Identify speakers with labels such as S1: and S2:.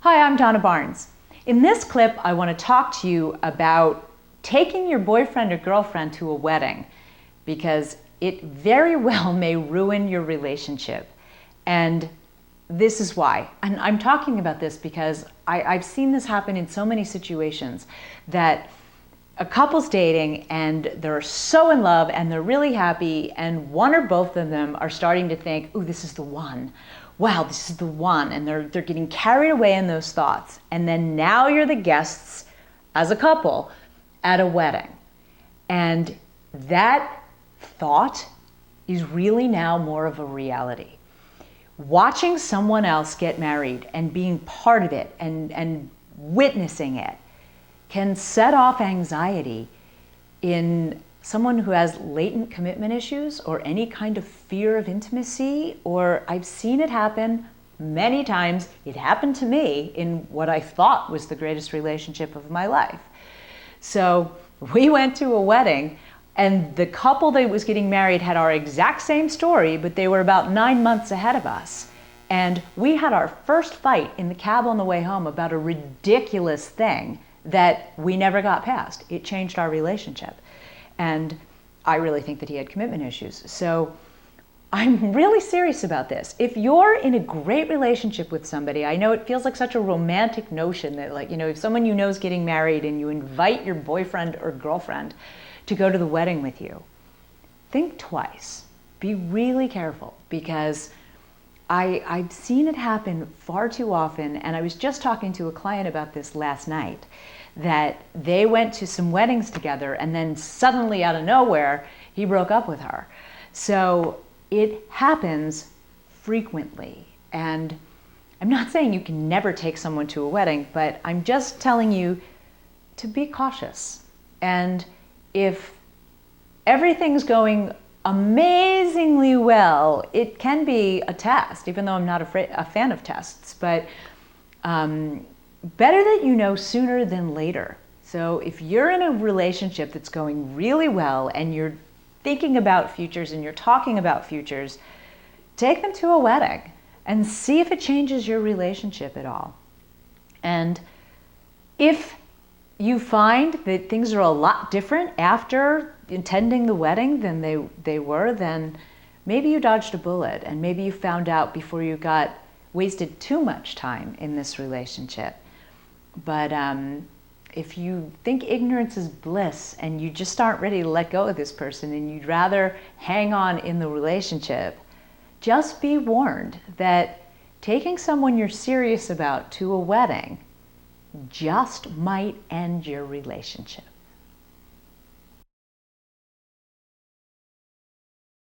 S1: Hi, I'm Donna Barnes. In this clip, I want to talk to you about taking your boyfriend or girlfriend to a wedding because it very well may ruin your relationship. And this is why. And I'm talking about this because I've seen this happen in so many situations that a couple's dating and they're so in love and they're really happy, and one or both of them are starting to think, ooh, this is the one. Wow, this is the one. And they're getting carried away in those thoughts. And then now you're the guests as a couple at a wedding. And that thought is really now more of a reality. Watching someone else get married and being part of it and witnessing it can set off anxiety in someone who has latent commitment issues or any kind of fear of intimacy. Or I've seen it happen many times. It happened to me in what I thought was the greatest relationship of my life. So we went to a wedding, and the couple that was getting married had our exact same story, but they were about 9 months ahead of us. And we had our first fight in the cab on the way home about a ridiculous thing that we never got past. It changed our relationship. And I really think that he had commitment issues. So I'm really serious about this. If you're in a great relationship with somebody, I know it feels like such a romantic notion that, like, if someone you know is getting married and you invite your boyfriend or girlfriend to go to the wedding with you, think twice. Be really careful, because I've seen it happen far too often. And I was just talking to a client about this last night, that they went to some weddings together and then suddenly out of nowhere, he broke up with her. So it happens frequently. And I'm not saying you can never take someone to a wedding, but I'm just telling you to be cautious. And if everything's going amazingly well, it can be a test, even though I'm not a fan of tests, but better that you know sooner than later. So if you're in a relationship that's going really well and you're thinking about futures and you're talking about futures, take them to a wedding and see if it changes your relationship at all. And if you find that things are a lot different after attending the wedding than they were, then maybe you dodged a bullet, and maybe you found out before you got wasted too much time in this relationship. But if you think ignorance is bliss and you just aren't ready to let go of this person and you'd rather hang on in the relationship, just be warned that taking someone you're serious about to a wedding just might end your relationship.